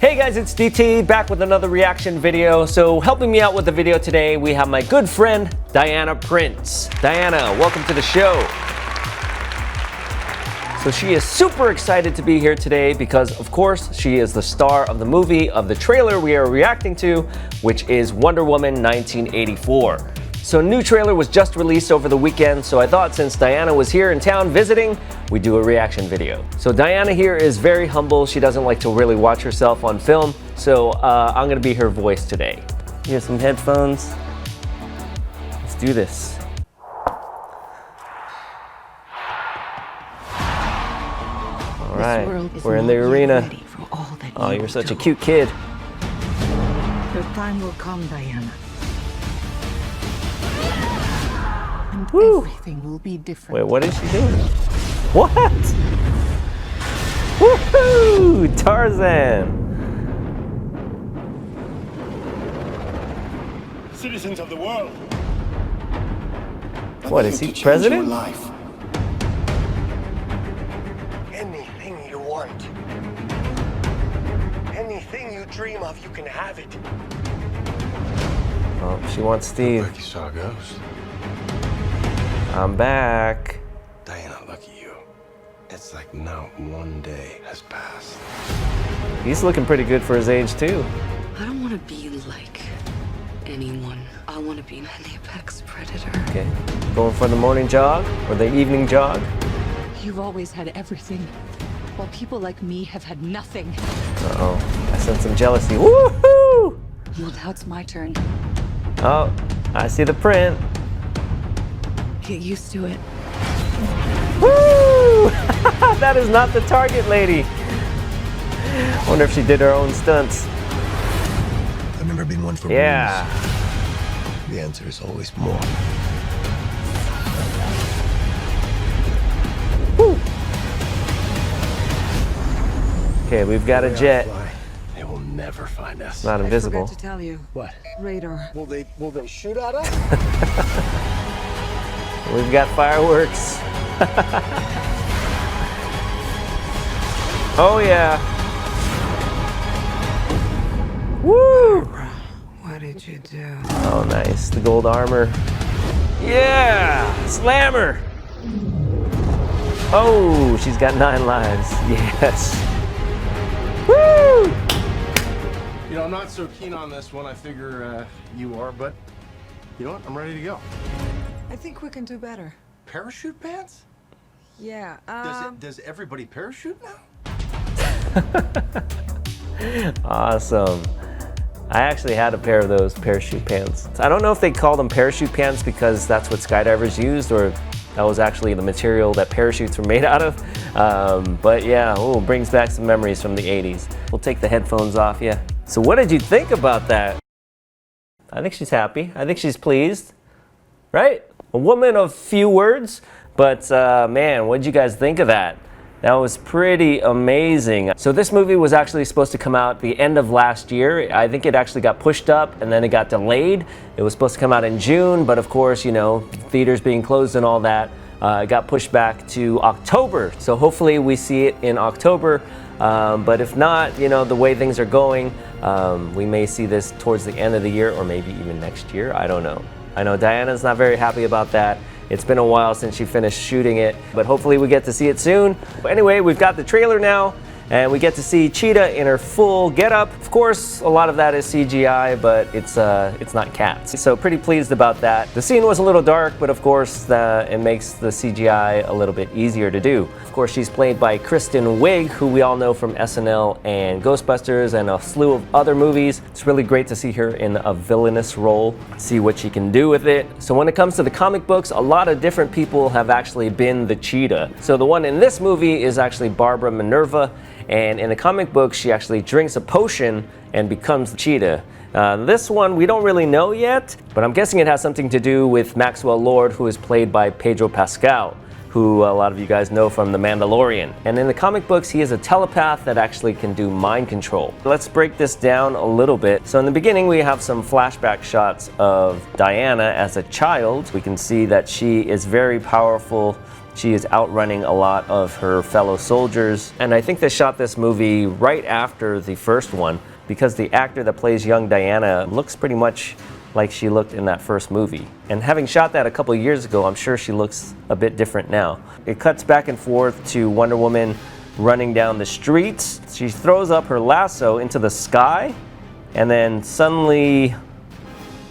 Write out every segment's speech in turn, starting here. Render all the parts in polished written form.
Hey guys, it's DT back with another reaction video. So helping me out with the video today, we have my good friend, Diana Prince. Diana, welcome to the show. So she is super excited to be here today because, of course, she is the star of the movie of the trailer we are reacting to, which is Wonder Woman 1984. So a new trailer was just released over the weekend, so I thought since Diana was here in town visiting, we'd do a reaction video. So Diana here is very humble. She doesn't like to really watch herself on film, so I'm gonna be her voice today. Here's some headphones. Let's do this. All right, we're in the arena. Oh, you're such a cute kid. Your time will come, Diana. And everything will be different. Wait, what is she doing? What? Woohoo! Tarzan! Citizens of the world. What, is he president? Anything you want. Anything you dream of, you can have it. Oh, she wants Steve. Like you saw a ghost. I'm back. Diana, look at you. It's like not one day has passed. He's looking pretty good for his age, too. I don't want to be like anyone. I want to be an apex predator. Okay, going for the morning jog or the evening jog? You've always had everything, while people like me have had nothing. Uh-oh, I sense some jealousy. Woohoo! Well, now it's my turn. Oh, I see the print. Get used to it. Woo! That is not the target lady. I wonder if she did her own stunts. I've never been one for Yeah. rules. The answer is always more. Woo. Okay, we've got a jet. They will never find us. Not I invisible. forgot to tell you. What? Radar. Will they shoot at us? We've got fireworks. Oh yeah. Woo! What did you do? Oh nice, the gold armor. Yeah! Slammer! Oh, she's got 9 lives. Yes. Woo! You know, I'm not so keen on this one. I figure you are, but you know what? I'm ready to go. I think we can do better. Parachute pants? Yeah, Does everybody parachute now? Awesome. I actually had a pair of those parachute pants. I don't know if they call them parachute pants because that's what skydivers used, or that was actually the material that parachutes were made out of. But yeah, ooh, brings back some memories from the 80s. We'll take the headphones off, yeah. So what did you think about that? I think she's happy. I think she's pleased, right? A woman of few words, but man, what did you guys think of that? That was pretty amazing. So this movie was actually supposed to come out the end of last year. I think it actually got pushed up and then it got delayed. It was supposed to come out in June, but of course, you know, theaters being closed and all that, it got pushed back to October. So hopefully we see it in October. But if not, you know, the way things are going, we may see this towards the end of the year or maybe even next year. I don't know. I know Diana's not very happy about that. It's been a while since she finished shooting it, but hopefully we get to see it soon. But anyway, we've got the trailer now, and we get to see Cheetah in her full getup. Of course, a lot of that is CGI, but it's not cats. So pretty pleased about that. The scene was a little dark, but of course, it makes the CGI a little bit easier to do. Of course, she's played by Kristen Wiig, who we all know from SNL and Ghostbusters and a slew of other movies. It's really great to see her in a villainous role, see what she can do with it. So when it comes to the comic books, a lot of different people have actually been the Cheetah. So the one in this movie is actually Barbara Minerva, and in the comic book, she actually drinks a potion and becomes the Cheetah. This one, we don't really know yet, but I'm guessing it has something to do with Maxwell Lord, who is played by Pedro Pascal, who a lot of you guys know from The Mandalorian. And in the comic books, he is a telepath that actually can do mind control. Let's break this down a little bit. So in the beginning, we have some flashback shots of Diana as a child. We can see that she is very powerful She is outrunning a lot of her fellow soldiers. And I think they shot this movie right after the first one because the actor that plays young Diana looks pretty much like she looked in that first movie. And having shot that a couple years ago, I'm sure she looks a bit different now. It cuts back and forth to Wonder Woman running down the streets. She throws up her lasso into the sky and then suddenly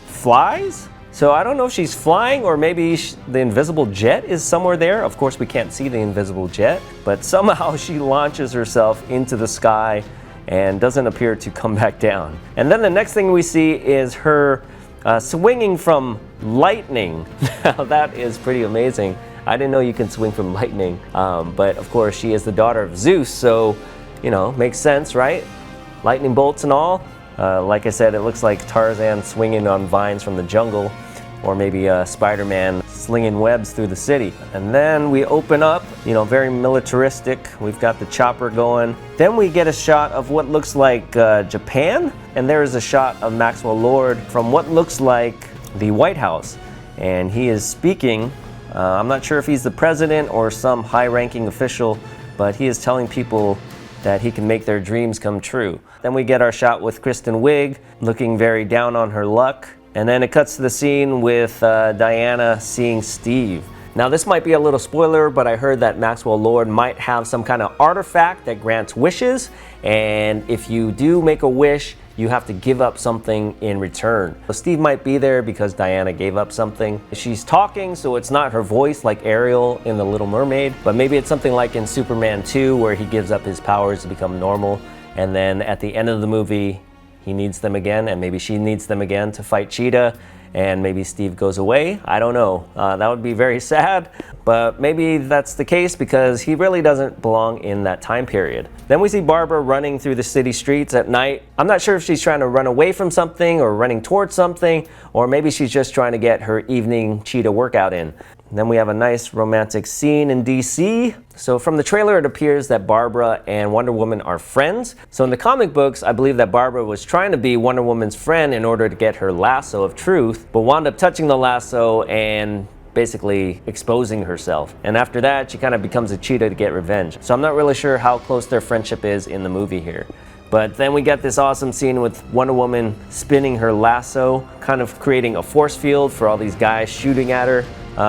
flies. So I don't know if she's flying or maybe the invisible jet is somewhere there. Of course, we can't see the invisible jet, but somehow she launches herself into the sky and doesn't appear to come back down. And then the next thing we see is her swinging from lightning. Now that is pretty amazing. I didn't know you can swing from lightning, but of course she is the daughter of Zeus, so, you know, makes sense, right? Lightning bolts and all. Like I said, it looks like Tarzan swinging on vines from the jungle, or maybe Spider-Man slinging webs through the city. And then we open up, you know, very militaristic. We've got the chopper going. Then we get a shot of what looks like Japan, and there is a shot of Maxwell Lord from what looks like the White House, and he is speaking. I'm not sure if he's the president or some high-ranking official, but he is telling people that he can make their dreams come true. Then we get our shot with Kristen Wiig looking very down on her luck. And then it cuts to the scene with Diana seeing Steve. Now this might be a little spoiler, but I heard that Maxwell Lord might have some kind of artifact that grants wishes. And if you do make a wish, you have to give up something in return. So Steve might be there because Diana gave up something. She's talking, so it's not her voice like Ariel in The Little Mermaid, but maybe it's something like in Superman 2 where he gives up his powers to become normal. And then at the end of the movie, he needs them again, and maybe she needs them again to fight Cheetah, and maybe Steve goes away. I don't know. That would be very sad, but maybe that's the case because he really doesn't belong in that time period. Then we see Barbara running through the city streets at night. I'm not sure if she's trying to run away from something or running towards something, or maybe she's just trying to get her evening Cheetah workout in. Then we have a nice romantic scene in DC. So from the trailer, it appears that Barbara and Wonder Woman are friends. So in the comic books, I believe that Barbara was trying to be Wonder Woman's friend in order to get her lasso of truth, but wound up touching the lasso and basically exposing herself. And after that, she kind of becomes a cheetah to get revenge. So I'm not really sure how close their friendship is in the movie here. But then we get this awesome scene with Wonder Woman spinning her lasso, kind of creating a force field for all these guys shooting at her.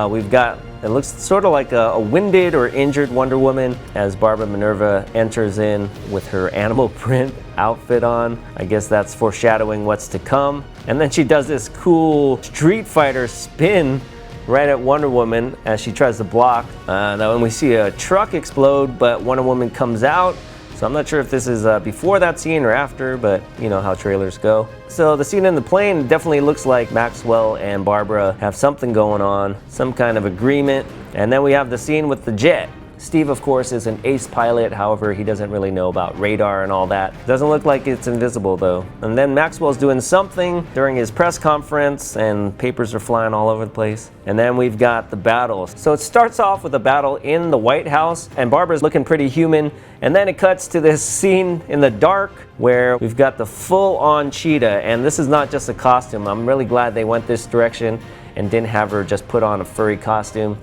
We've got, it looks sort of like a winded or injured Wonder Woman as Barbara Minerva enters in with her animal print outfit on. I guess that's foreshadowing what's to come. And then she does this cool Street Fighter spin right at Wonder Woman as she tries to block. Now when we see a truck explode, but Wonder Woman comes out. So I'm not sure if this is before that scene or after, but you know how trailers go. So the scene in the plane definitely looks like Maxwell and Barbara have something going on, some kind of agreement. And then we have the scene with the jet. Steve, of course, is an ace pilot. However, he doesn't really know about radar and all that. Doesn't look like it's invisible though. And then Maxwell's doing something during his press conference and papers are flying all over the place. And then we've got the battle. So it starts off with a battle in the White House and Barbara's looking pretty human. And then it cuts to this scene in the dark where we've got the full-on cheetah. And this is not just a costume. I'm really glad they went this direction and didn't have her just put on a furry costume.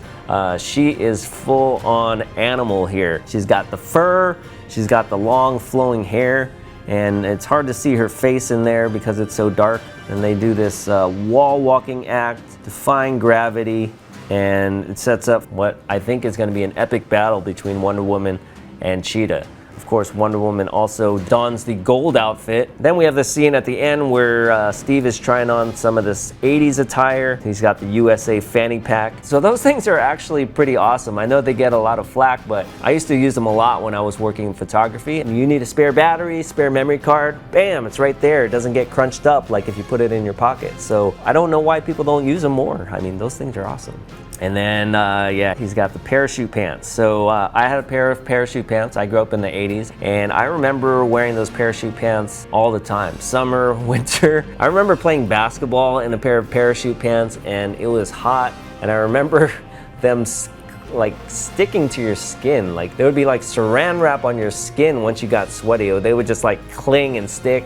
She is full-on animal here. She's got the fur, she's got the long flowing hair, and it's hard to see her face in there because it's so dark. And they do this wall walking act, defying gravity, and it sets up what I think is gonna be an epic battle between Wonder Woman and Cheetah. Of course, Wonder Woman also dons the gold outfit. Then we have the scene at the end where Steve is trying on some of this 80s attire. He's got the USA fanny pack. So those things are actually pretty awesome. I know they get a lot of flack, but I used to use them a lot when I was working in photography. And you need a spare battery, spare memory card, bam, it's right there. It doesn't get crunched up like if you put it in your pocket. So I don't know why people don't use them more. I mean, those things are awesome. And then, yeah, he's got the parachute pants. So I had a pair of parachute pants. I grew up in the 80s, and I remember wearing those parachute pants all the time. Summer, winter. I remember playing basketball in a pair of parachute pants, and it was hot. And I remember them like sticking to your skin. Like there would be like saran wrap on your skin once you got sweaty. They would just like cling and stick.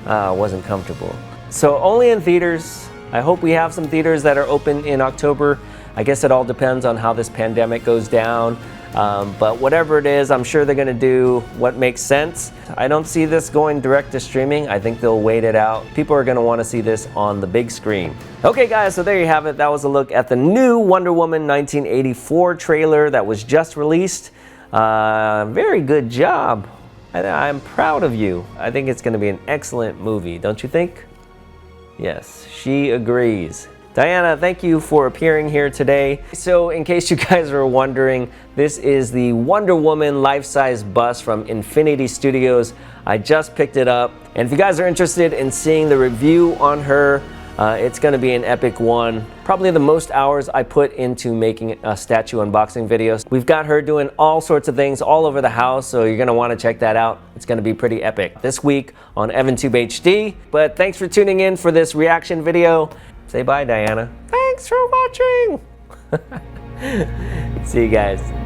Wasn't comfortable. So only in theaters. I hope we have some theaters that are open in October. I guess it all depends on how this pandemic goes down. But whatever it is, I'm sure they're going to do what makes sense. I don't see this going direct to streaming. I think they'll wait it out. People are going to want to see this on the big screen. Okay guys, so there you have it. That was a look at the new Wonder Woman 1984 trailer that was just released. Very good job. I'm proud of you. I think it's going to be an excellent movie, don't you think? Yes, she agrees. Diana, thank you for appearing here today. So in case you guys are wondering, this is the Wonder Woman life-size bust from Infinity Studios. I just picked it up. And if you guys are interested in seeing the review on her, it's gonna be an epic one. Probably the most hours I put into making a statue unboxing videos. We've got her doing all sorts of things all over the house, so you're gonna wanna check that out. It's gonna be pretty epic this week on EvanTubeHD. But thanks for tuning in for this reaction video. Say bye, Diana. Thanks for watching. See you guys.